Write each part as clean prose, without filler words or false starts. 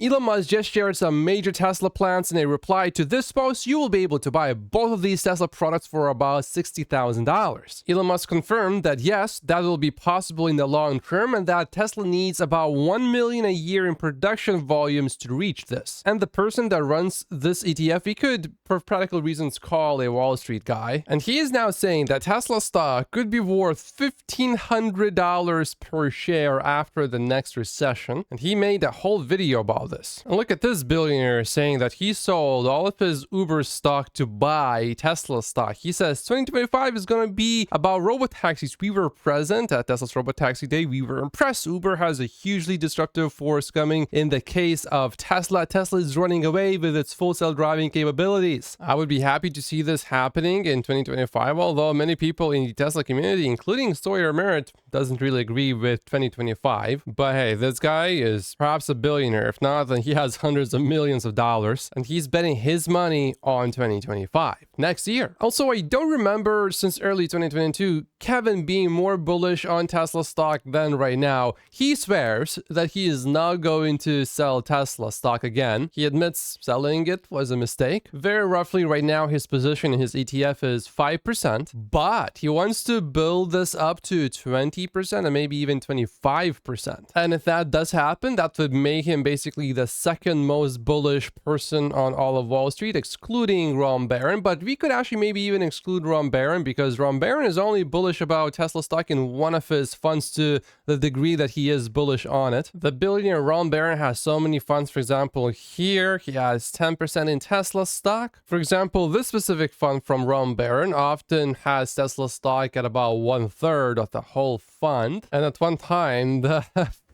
Elon Musk just shared some major Tesla plans. In a reply to this post, you will be able to buy both of these Tesla products for about $60,000. Elon Musk confirmed that yes, that will be possible in the long term and that Tesla needs about 1 million a year in production volumes to reach this. And the person that runs this ETF, we could, for practical reasons, call a Wall Street guy. And he is now saying that Tesla stock could be worth $1,500 per share after the next recession. And he made a whole video about this. And look at this billionaire saying that he sold all of his Uber stock to buy Tesla stock. He says 2025 is going to be about robotaxis. We were present at Tesla's Robotaxi Day. We were impressed. Uber has a hugely disruptive force coming in the case of Tesla. Tesla is running away with its full self-driving capabilities. I would be happy to see this happening in 2025, although many people in the Tesla community, including Sawyer Merritt, doesn't really agree with 2025. But hey, this guy is perhaps a billionaire. If not, then he has hundreds of millions of dollars, and he's betting his money on 2025, next year. Also, I don't remember since early 2022 Kevin being more bullish on Tesla stock than right now. He swears that he is not going to sell Tesla stock again. He admits selling it was a mistake. Very roughly right now, his position in his ETF is 5%, but he wants to build this up to 20% and maybe even 25%. And if that does happen, that would make him basically the second most bullish person on all of Wall Street, excluding Ron Barron. But we could actually maybe even exclude Ron Barron, because Ron Barron is only bullish about Tesla stock in one of his funds to the degree that he is bullish on it. The billionaire Ron Barron has so many funds. For example, here he has 10% in Tesla stock. For example, this specific fund from Ron Barron often has Tesla stock at about 1/3 of the whole fund. And at one time, the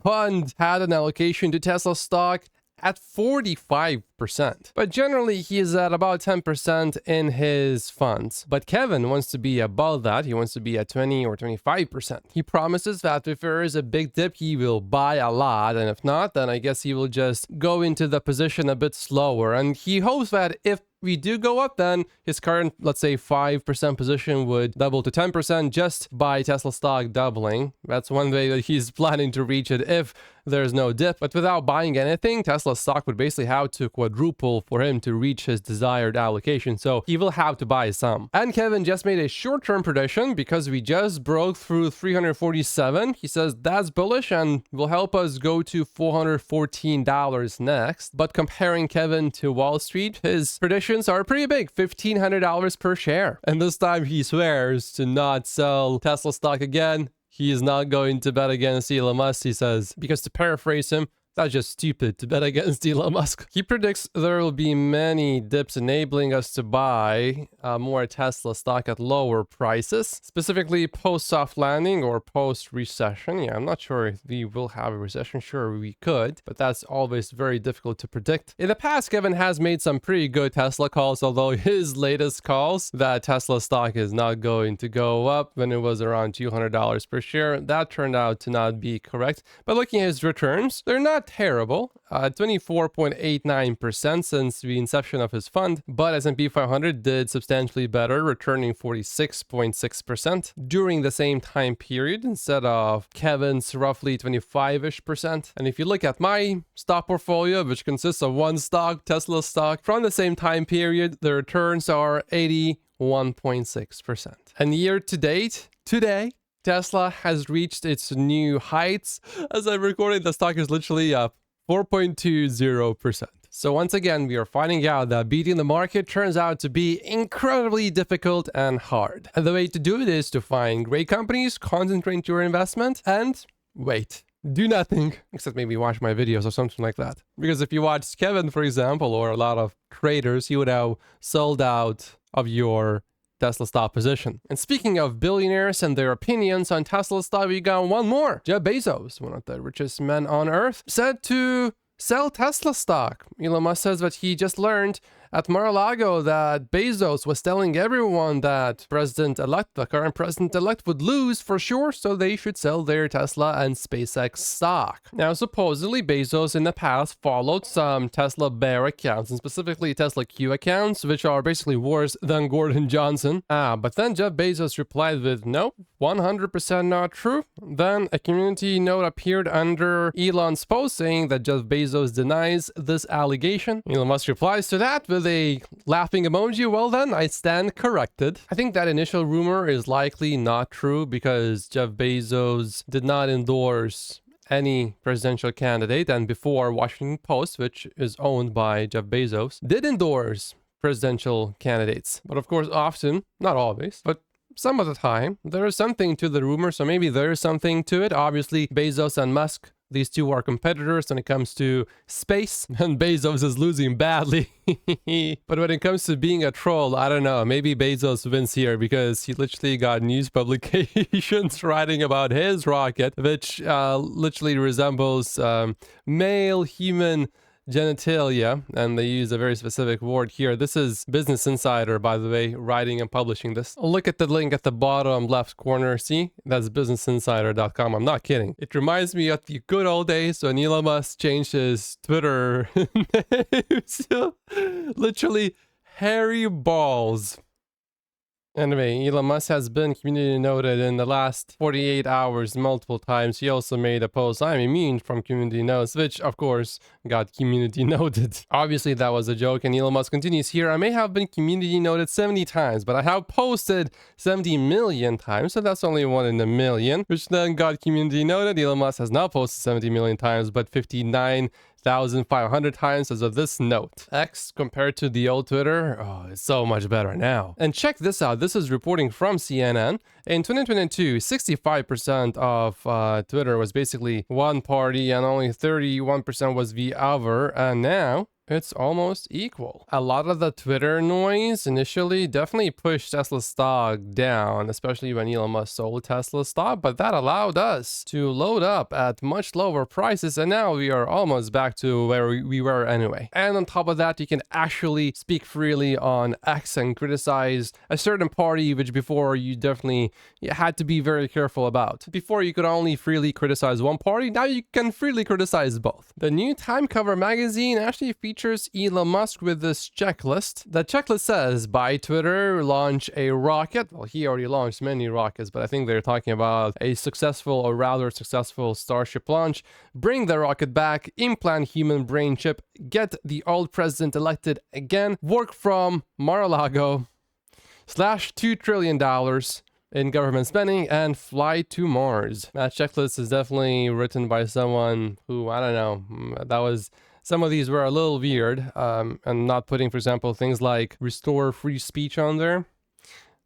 fund had an allocation to Tesla stock at 45%. But generally, he is at about 10% in his funds. But Kevin wants to be above that. He wants to be at 20 or 25%. He promises that if there is a big dip, he will buy a lot. And if not, then I guess he will just go into the position a bit slower. And he hopes that if we do go up, then his current, let's say, 5% position would double to 10% just by Tesla stock doubling. That's one way that he's planning to reach it if there's no dip. But without buying anything, Tesla stock would basically have to quadruple for him to reach his desired allocation. So he will have to buy some. And Kevin just made a short-term prediction because we just broke through 347. He says that's bullish and will help us go to $414 next. But comparing Kevin to Wall Street, his predictions are pretty big, $1,500 per share. And this time he swears to not sell Tesla stock again. He is not going to bet against Elon Musk, he says, because to paraphrase him, that's just stupid to bet against Elon Musk. He predicts there will be many dips enabling us to buy more Tesla stock at lower prices, specifically post-soft landing or post-recession. Yeah, I'm not sure if we will have a recession. Sure, we could, but that's always very difficult to predict. In the past, Kevin has made some pretty good Tesla calls, although his latest calls that Tesla stock is not going to go up when it was around $200 per share, that turned out to not be correct. But looking at his returns, they're not terrible, 24.89% since the inception of his fund, but S&P 500 did substantially better, returning 46.6% during the same time period instead of Kevin's roughly 25-ish%. And if you look at my stock portfolio, which consists of one stock, Tesla stock, from the same time period, the returns are 81.6%. And year to date, today, Tesla has reached its new heights. As I'm recording, the stock is literally up 4.20%. So once again, we are finding out that beating the market turns out to be incredibly difficult and hard. And the way to do it is to find great companies, concentrate your investment, and wait. Do nothing, except maybe watch my videos or something like that. Because if you watch Kevin, for example, or a lot of traders, you would have sold out of your Tesla stock position. And speaking of billionaires and their opinions on Tesla stock, we got one more. Jeff Bezos, one of the richest men on earth, said to sell Tesla stock. Elon Musk says that he just learned at Mar-a-Lago that Bezos was telling everyone that the current president-elect would lose for sure, so they should sell their Tesla and SpaceX stock. Now, supposedly, Bezos in the past followed some Tesla bear accounts, and specifically Tesla Q accounts, which are basically worse than Gordon Johnson. But then Jeff Bezos replied with, nope, 100% not true. Then a community note appeared under Elon's post saying that Jeff Bezos denies this allegation. Elon Musk replies to that with a laughing emoji. Well then, I stand corrected. I think that initial rumor is likely not true because Jeff Bezos did not endorse any presidential candidate, and before Washington Post, which is owned by Jeff Bezos, did endorse presidential candidates. But of course, often, not always, but some of the time, there is something to the rumor, so maybe there is something to it. Obviously, Bezos and Musk, these two are competitors when it comes to space, and Bezos is losing badly. But when it comes to being a troll, I don't know, maybe Bezos wins here because he literally got news publications writing about his rocket, which literally resembles male human genitalia, and they use a very specific word here. This is Business Insider, by the way, writing and publishing this. Look at the link at the bottom left corner. See, that's businessinsider.com. I'm not kidding. It reminds me of the good old days when Elon Musk changed his Twitter name. So, literally hairy balls. Anyway, Elon Musk has been community noted in the last 48 hours multiple times. He also made a post, I'm immune from community notes, which of course got community noted. Obviously that was a joke, and Elon Musk continues here. I may have been community noted 70 times, but I have posted 70 million times, so that's only 1 in a million, which then got community noted. Elon Musk has now posted 70 million times, but 59,500 times as of this note. X compared to the old Twitter, oh, it's so much better now. And check this out. This is reporting from CNN. In 2022, 65% of Twitter was basically one party and only 31% was the other. And now it's almost equal. A lot of the Twitter noise initially definitely pushed Tesla stock down, especially when Elon Musk sold Tesla stock, but that allowed us to load up at much lower prices, and now we are almost back to where we were anyway. And on top of that, you can actually speak freely on X and criticize a certain party, which before you definitely had to be very careful about. Before you could only freely criticize one party, now you can freely criticize both. The new Time Cover magazine actually features Elon Musk with this checklist. The checklist says, buy Twitter, launch a rocket. Well, he already launched many rockets, but I think they're talking about a successful or rather successful Starship launch, bring the rocket back, implant human brain chip, get the old president elected again, work from Mar-a-Lago, slash $2 trillion in government spending, and fly to Mars. That checklist is definitely written by someone who, I don't know, some of these were a little weird, and not putting, for example, things like restore free speech on there.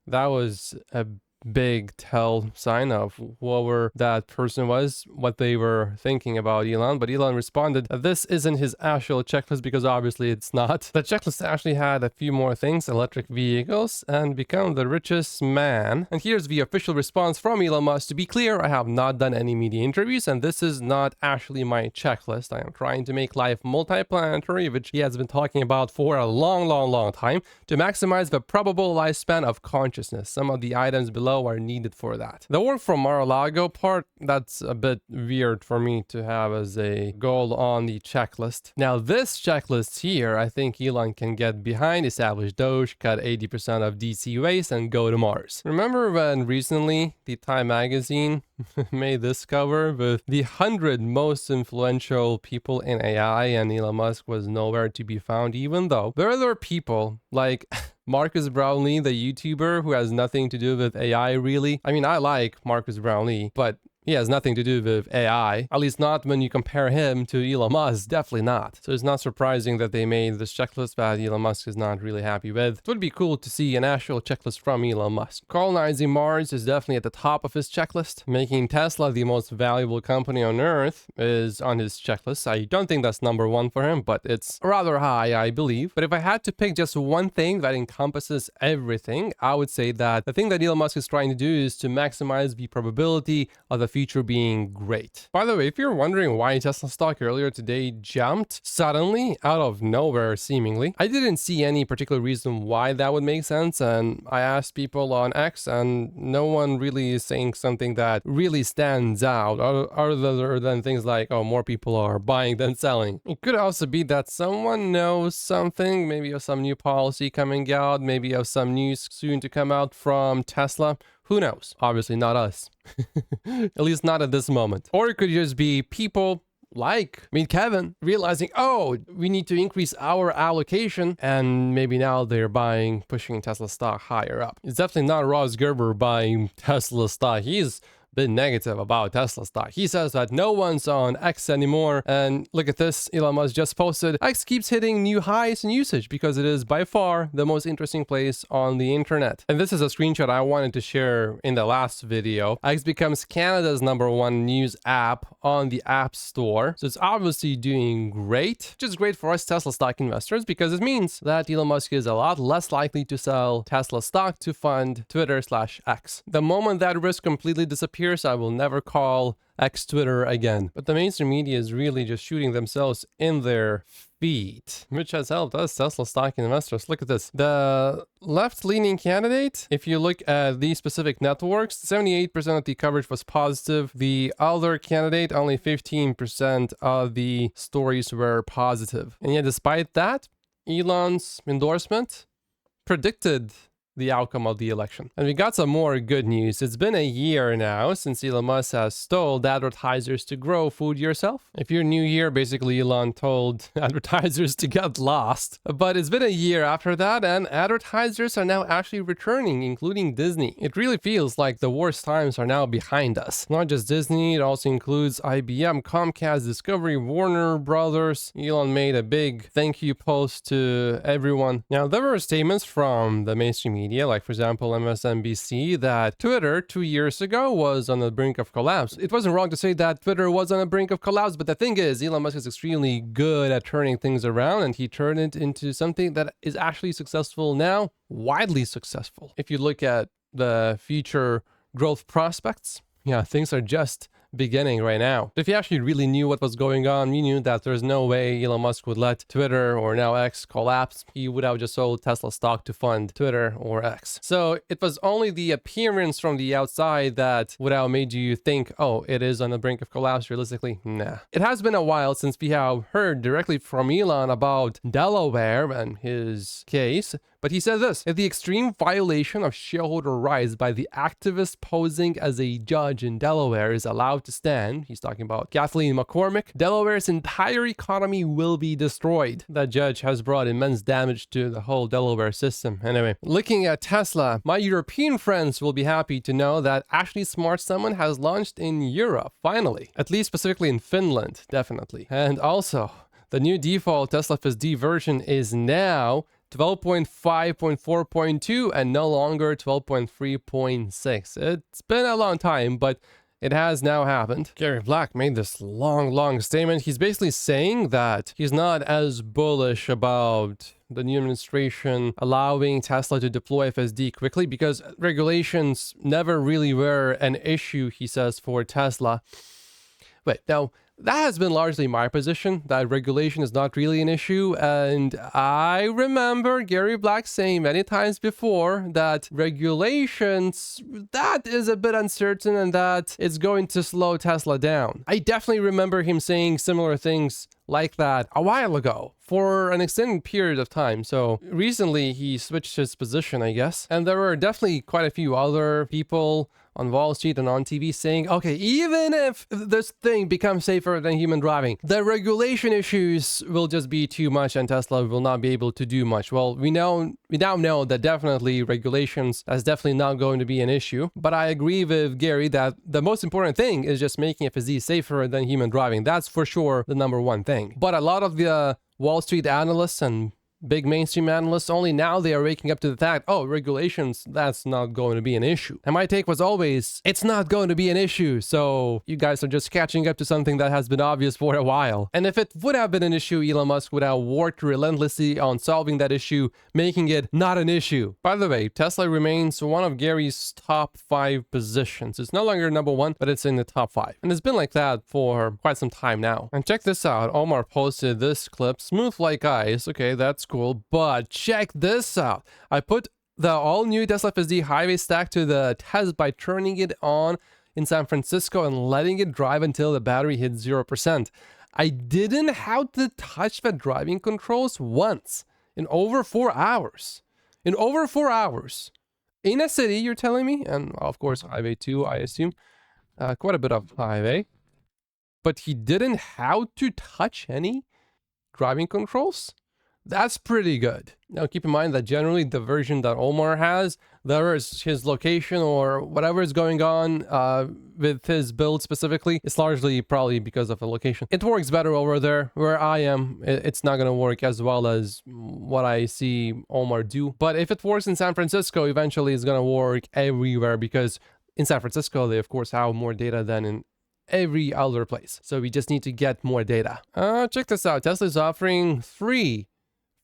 That was a big tell sign of whoever that person was, what they were thinking about Elon. But Elon responded that this isn't his actual checklist because obviously it's not. The checklist actually had a few more things: electric vehicles and become the richest man. And here's the official response from Elon Musk. To be clear, I have not done any media interviews, and this is not actually my checklist. I am trying to make life multiplanetary, which he has been talking about for a long time, to maximize the probable lifespan of consciousness. Some of the items below are needed for that. The work from Mar-a-Lago part, that's a bit weird for me to have as a goal on the checklist. Now this checklist here, I think Elon can get behind: establish Doge, cut 80% of DC waste, and go to Mars. Remember when recently the Time magazine made this cover with the 100 most influential people in AI, and Elon Musk was nowhere to be found, even though there are people like Marcus Brownlee, the YouTuber, who has nothing to do with AI really. I mean, I like Marcus Brownlee, but he has nothing to do with AI, at least not when you compare him to Elon Musk, definitely not. So it's not surprising that they made this checklist that Elon Musk is not really happy with. It would be cool to see an actual checklist from Elon Musk. Colonizing Mars is definitely at the top of his checklist. Making Tesla the most valuable company on Earth is on his checklist. I don't think that's #1 for him, but it's rather high, I believe. But if I had to pick just one thing that encompasses everything, I would say that the thing that Elon Musk is trying to do is to maximize the probability of the future being great. By the way, if you're wondering why Tesla stock earlier today jumped suddenly out of nowhere seemingly, I didn't see any particular reason why that would make sense, and I asked people on X and no one really is saying something that really stands out other than things like, oh, more people are buying than selling. It could also be that someone knows something, maybe of some new policy coming out, maybe of some news soon to come out from Tesla. Who knows? Obviously not us. At least not at this moment. Or it could just be people like Kevin realizing, oh, we need to increase our allocation, and maybe now they're pushing Tesla stock higher up. It's definitely not Ross Gerber buying Tesla stock. He's been negative about Tesla stock. He says that no one's on X anymore, and look at this, Elon Musk just posted, X keeps hitting new highs in usage because it is by far the most interesting place on the internet. And this is a screenshot I wanted to share in the last video. X becomes Canada's #1 news app on the App Store, so it's obviously doing great, which is great for us Tesla stock investors because it means that Elon Musk is a lot less likely to sell Tesla stock to fund Twitter/X. The moment that risk completely disappears, I will never call X Twitter again. But the mainstream media is really just shooting themselves in their feet, which has helped us Tesla stock investors. Look at this. The left-leaning candidate, if you look at these specific networks, 78% of the coverage was positive. The other candidate, only 15% of the stories were positive. And yet, despite that, Elon's endorsement predicted the outcome of the election. And we got some more good news. It's been a year now since Elon Musk has told advertisers to grow food yourself. If you're new here, basically Elon told advertisers to get lost. But it's been a year after that, and advertisers are now actually returning, including Disney. It really feels like the worst times are now behind us. Not just Disney, it also includes IBM, Comcast, Discovery, Warner Brothers. Elon made a big thank you post to everyone. Now, there were statements from the mainstream media, like for example MSNBC, that Twitter 2 years ago was on the brink of collapse. It wasn't wrong to say that Twitter was on the brink of collapse, but the thing is, Elon Musk is extremely good at turning things around, and he turned it into something that is actually successful now, widely successful. If you look at the future growth prospects, yeah, things are just beginning right now. If you actually really knew what was going on, you knew that there's no way Elon Musk would let Twitter, or now X, collapse. He would have just sold Tesla stock to fund Twitter or X. So it was only the appearance from the outside that would have made you think, oh, it is on the brink of collapse. Realistically, nah. It has been a while since we have heard directly from Elon about Delaware and his case, but he said this: if the extreme violation of shareholder rights by the activist posing as a judge in Delaware is allowed to stand, he's talking about Kathleen McCormick, Delaware's entire economy will be destroyed. That judge has brought immense damage to the whole Delaware system. Anyway, looking at Tesla, my European friends will be happy to know that Ashley Smart Summon has launched in Europe, finally. At least specifically in Finland, definitely. And also, the new default Tesla FSD version is now 12.5.4.2 and no longer 12.3.6. It's been a long time, but it has now happened. Gary Black made this long statement. He's basically saying that he's not as bullish about the new administration allowing Tesla to deploy FSD quickly because regulations never really were an issue, he says, for Tesla. Wait, now, that has been largely my position, that regulation is not really an issue. And I remember Gary Black saying many times before that regulations, that is a bit uncertain and that it's going to slow Tesla down. I definitely remember him saying similar things like that a while ago for an extended period of time. So recently he switched his position, I guess. And there were definitely quite a few other people on Wall Street and on TV saying, okay, even if this thing becomes safer than human driving, the regulation issues will just be too much and Tesla will not be able to do much. Well, we now know that definitely regulations is definitely not going to be an issue. But I agree with Gary that the most important thing is just making FSD safer than human driving. That's for sure the #1 thing. But a lot of the Wall Street analysts and big mainstream analysts, only now they are waking up to the fact, oh, regulations, that's not going to be an issue. And my take was always, it's not going to be an issue. So you guys are just catching up to something that has been obvious for a while. And if it would have been an issue, Elon Musk would have worked relentlessly on solving that issue, making it not an issue. By the way, Tesla remains one of Gary's top 5 positions. It's no longer number 1, but it's in the top 5. And it's been like that for quite some time now. And check this out. Omar posted this clip, smooth like ice. Okay, that's cool. But check this out. I put the all-new Tesla FSD highway stack to the test by turning it on in San Francisco and letting it drive until the battery hit 0%. I didn't have to touch the driving controls once in over 4 hours. In over 4 hours. In a city, you're telling me? And of course, Highway 2, I assume. Quite a bit of highway. But he didn't have to touch any driving controls? That's pretty good. Now keep in mind that generally the version that Omar has, there is his location or whatever is going on with his build specifically, it's largely probably because of the location. It works better over there. Where I am, it's not going to work as well as what I see Omar do. But if it works in San Francisco, eventually it's going to work everywhere, because in San Francisco, they of course have more data than in every other place. So we just need to get more data. Check this out. Tesla is offering 3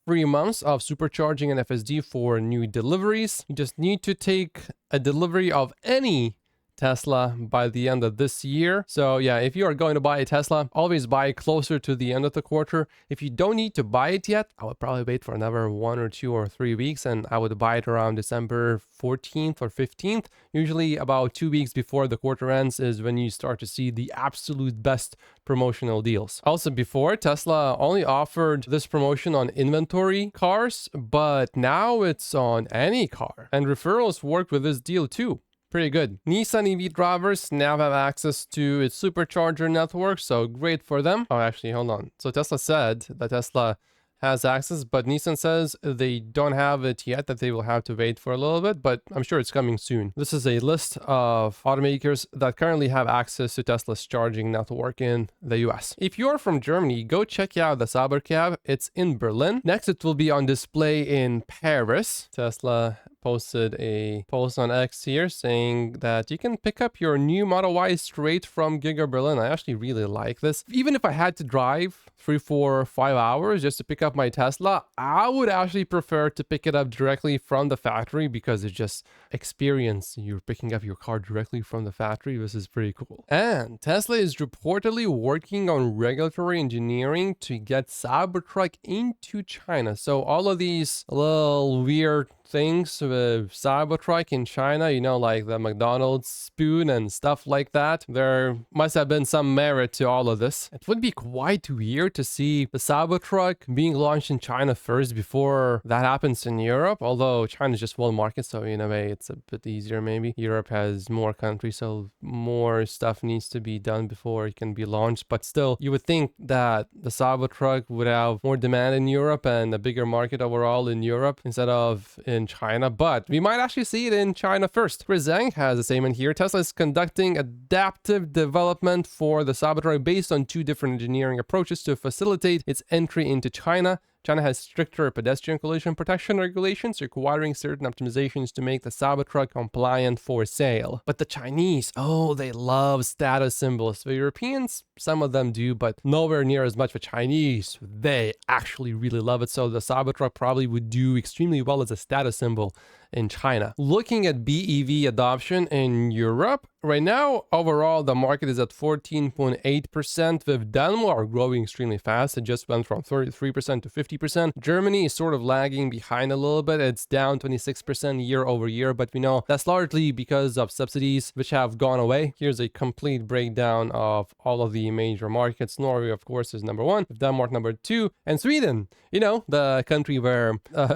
months of supercharging and FSD for new deliveries. You just need to take a delivery of any Tesla by the end of this year. So yeah, if you are going to buy a Tesla, always buy closer to the end of the quarter. If you don't need to buy it yet, I would probably wait for another 1 or 2 or 3 weeks, and I would buy it around December 14th or 15th. Usually about 2 weeks before the quarter ends is when you start to see the absolute best promotional deals. Also, before, Tesla only offered this promotion on inventory cars, but now it's on any car. And referrals work with this deal too. Pretty good. Nissan EV drivers now have access to its supercharger network, so great for them. Oh, actually, hold on. So Tesla said that Tesla has access, but Nissan says they don't have it yet, that they will have to wait for a little bit, but I'm sure it's coming soon. This is a list of automakers that currently have access to Tesla's charging network in the US. If you're from Germany, go check out the Cybercab. It's in Berlin. Next, it will be on display in Paris. Tesla posted a post on X here saying that you can pick up your new Model Y straight from Giga Berlin. I actually really like this. Even if I had to drive 3, 4, 5 hours just to pick up my Tesla, I would actually prefer to pick it up directly from the factory, because it's just experience. You're picking up your car directly from the factory. This is pretty cool. And Tesla is reportedly working on regulatory engineering to get Cybertruck into China. So all of these little weird things with Cybertruck in China, you know, like the McDonald's spoon and stuff like that, there must have been some merit to all of this. It would be quite weird to see the Cybertruck being launched in China first before that happens in Europe, although China's just one market, so in a way it's a bit easier maybe. Europe has more countries, so more stuff needs to be done before it can be launched, but still, you would think that the Cybertruck would have more demand in Europe and a bigger market overall in Europe instead of in China, but we might actually see it in China first. Chris Zhang has a statement here. Tesla is conducting adaptive development for the Cybertruck based on 2 different engineering approaches to facilitate its entry into China. China has stricter pedestrian collision protection regulations requiring certain optimizations to make the Cybertruck compliant for sale. But the Chinese, oh, they love status symbols. The Europeans, some of them do, but nowhere near as much. The Chinese, they actually really love it. So the Cybertruck probably would do extremely well as a status symbol in China. Looking at BEV adoption in Europe, right now, overall, the market is at 14.8%, with Denmark growing extremely fast. It just went from 33% to 50%. Germany is sort of lagging behind a little bit. It's down 26% year over year, but we know that's largely because of subsidies which have gone away. Here's a complete breakdown of all of the major markets. Norway, of course, is number 1, Denmark number 2, and Sweden, you know, the country where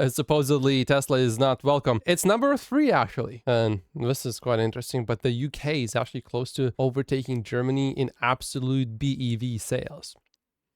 supposedly Tesla is not welcome. It's number 3, actually. And this is quite interesting, but the UK is actually close to overtaking Germany in absolute BEV sales.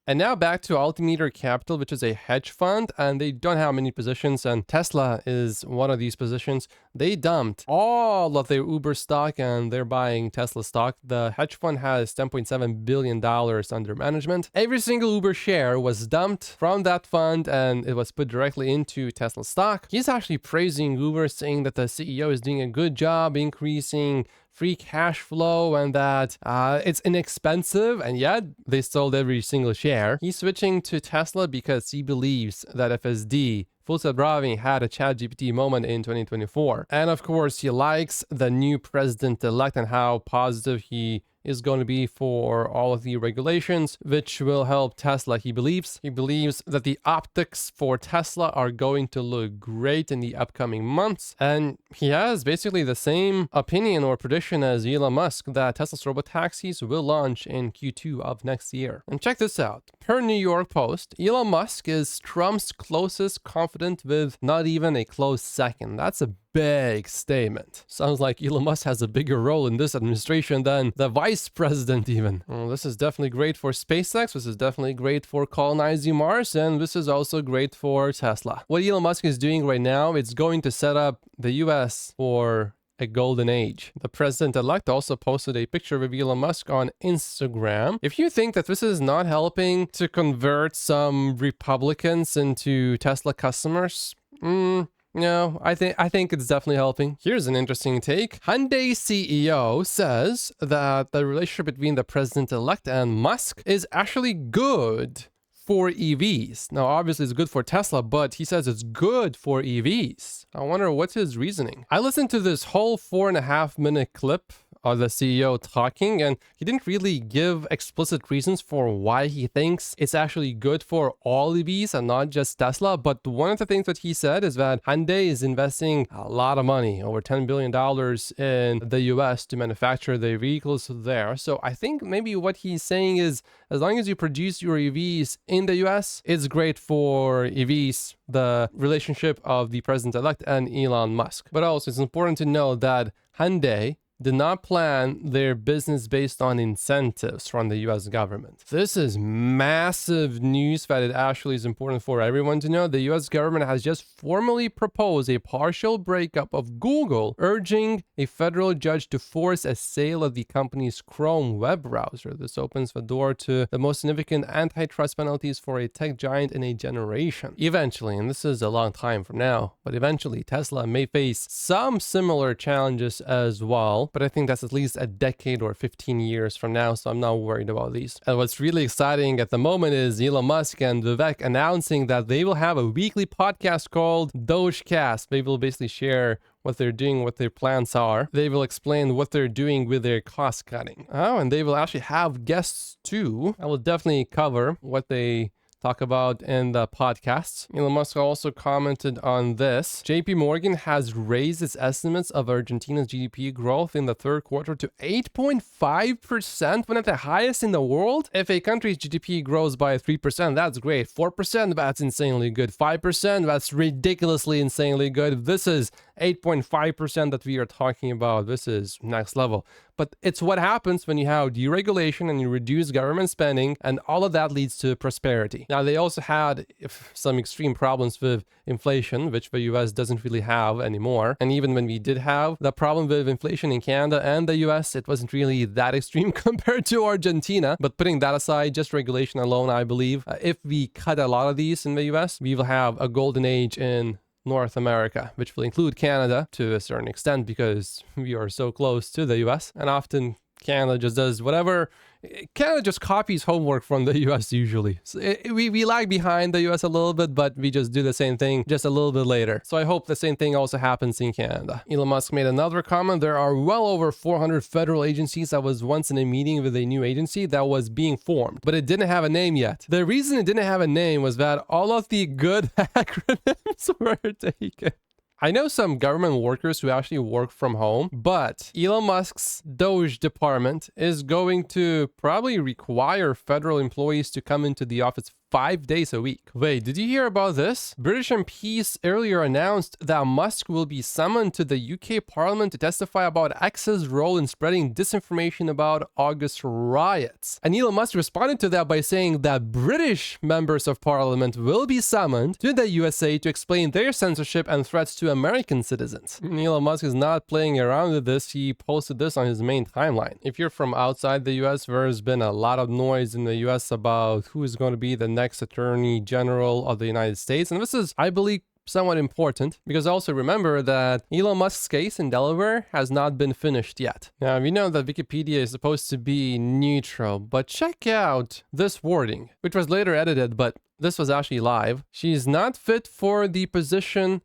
And now back to Altimeter Capital, which is a hedge fund, and they don't have many positions, and Tesla is one of these positions. They dumped all of their Uber stock and they're buying Tesla stock. The hedge fund has $10.7 billion under management. Every single Uber share was dumped from that fund and it was put directly into Tesla stock. He's actually praising Uber, saying that the CEO is doing a good job increasing free cash flow and that it's inexpensive, and yet they sold every single share. He's switching to Tesla because he believes that FSD, Full Self-Driving, had a ChatGPT moment in 2024. And of course, he likes the new president-elect and how positive he is going to be for all of the regulations, which will help Tesla, he believes. He believes that the optics for Tesla are going to look great in the upcoming months. And he has basically the same opinion or prediction as Elon Musk that Tesla's robotaxis will launch in Q2 of next year. And check this out. Per New York Post, Elon Musk is Trump's closest confidant with not even a close second. That's a big statement. Sounds like Elon Musk has a bigger role in this administration than the vice president even. Well, this is definitely great for SpaceX. This is definitely great for colonizing Mars. And this is also great for Tesla. What Elon Musk is doing right now, it's going to set up the US for a golden age. The president-elect also posted a picture of Elon Musk on Instagram. If you think that this is not helping to convert some Republicans into Tesla customers, no, I think it's definitely helping. Here's an interesting take. Hyundai CEO says that the relationship between the president-elect and Musk is actually good for EVs. Now, obviously, it's good for Tesla, but he says it's good for EVs. I wonder what's his reasoning. I listened to this whole 4.5-minute clip of the CEO talking, and he didn't really give explicit reasons for why he thinks it's actually good for all EVs and not just Tesla. But one of the things that he said is that Hyundai is investing a lot of money, over $10 billion in the US to manufacture their vehicles there. So I think maybe what he's saying is, as long as you produce your EVs in the US, it's great for EVs, the relationship of the president-elect and Elon Musk. But also, it's important to know that Hyundai did not plan their business based on incentives from the US government. This is massive news that it actually is important for everyone to know. The US government has just formally proposed a partial breakup of Google, urging a federal judge to force a sale of the company's Chrome web browser. This opens the door to the most significant antitrust penalties for a tech giant in a generation. Eventually, and this is a long time from now, but eventually Tesla may face some similar challenges as well. But I think that's at least a decade or 15 years from now, so I'm not worried about these. And what's really exciting at the moment is Elon Musk and Vivek announcing that they will have a weekly podcast called Dogecast. They will basically share what they're doing, what their plans are. They will explain what they're doing with their cost cutting. Oh, and they will actually have guests too. I will definitely cover what they talk about in the podcasts. Elon Musk also commented on this. JP Morgan has raised its estimates of Argentina's GDP growth in the third quarter to 8.5%, one of the highest in the world. If a country's GDP grows by 3%, that's great. 4%, that's insanely good. 5%, that's ridiculously insanely good. This is 8.5% that we are talking about. This is next level. But it's what happens when you have deregulation and you reduce government spending, and all of that leads to prosperity. Now, they also had some extreme problems with inflation, which the US doesn't really have anymore. And even when we did have the problem with inflation in Canada and the US, it wasn't really that extreme compared to Argentina. But putting that aside, just regulation alone, I believe, if we cut a lot of these in the US, we will have a golden age in North America, which will include Canada to a certain extent because we are so close to the US, and often Canada just does whatever. Canada just copies homework from the US usually. So we lag behind the US a little bit, but we just do the same thing just a little bit later. So I hope the same thing also happens in Canada. Elon Musk made another comment. There are well over 400 federal agencies. I was once in a meeting with a new agency that was being formed, but it didn't have a name yet. The reason it didn't have a name was that all of the good acronyms were taken. I know some government workers who actually work from home, but Elon Musk's Doge department is going to probably require federal employees to come into the office 5 days a week. Wait, did you hear about this? British MPs earlier announced that Musk will be summoned to the UK Parliament to testify about X's role in spreading disinformation about August riots. And Elon Musk responded to that by saying that British members of Parliament will be summoned to the USA to explain their censorship and threats to American citizens. Elon Musk is not playing around with this. He posted this on his main timeline. If you're from outside the US, there's been a lot of noise in the US about who is going to be the next Attorney General of the United States. And this is, I believe, somewhat important, because also remember that Elon Musk's case in Delaware has not been finished yet. Now, we know that Wikipedia is supposed to be neutral, but check out this wording, which was later edited, but this was actually live. She's not fit for the position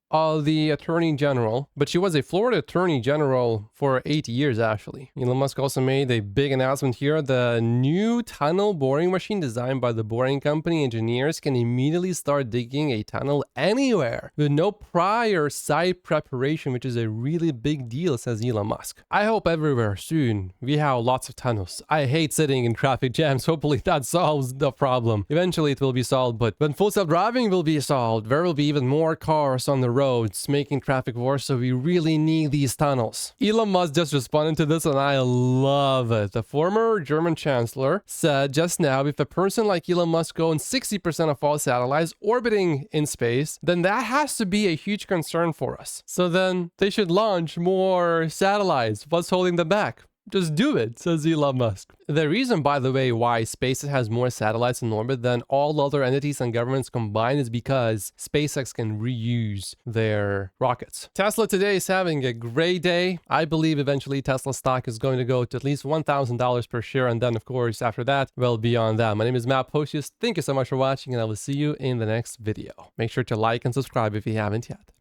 of the Attorney General, but she was a Florida Attorney General for 8 years, actually. Elon Musk also made a big announcement here. The new tunnel boring machine designed by the boring company engineers can immediately start digging a tunnel anywhere with no prior site preparation, which is a really big deal, says Elon Musk. I hope everywhere soon we have lots of tunnels. I hate sitting in traffic jams. Hopefully that solves the problem. Eventually it will be solved, but when full self-driving will be solved, there will be even more cars on the roads making traffic worse, so we really need these tunnels. Elon Musk just responded to this and I love it. The former German chancellor said just now, if a person like Elon Musk owns 60% of all satellites orbiting in space, then that has to be a huge concern for us. So then they should launch more satellites. What's holding them back? Just do it, says Elon Musk. The reason, by the way, why SpaceX has more satellites in orbit than all other entities and governments combined is because SpaceX can reuse their rockets. Tesla today is having a great day. I believe eventually Tesla stock is going to go to at least $1,000 per share. And then, of course, after that, well beyond that. My name is Matt Pocius. Thank you so much for watching, and I will see you in the next video. Make sure to like and subscribe if you haven't yet.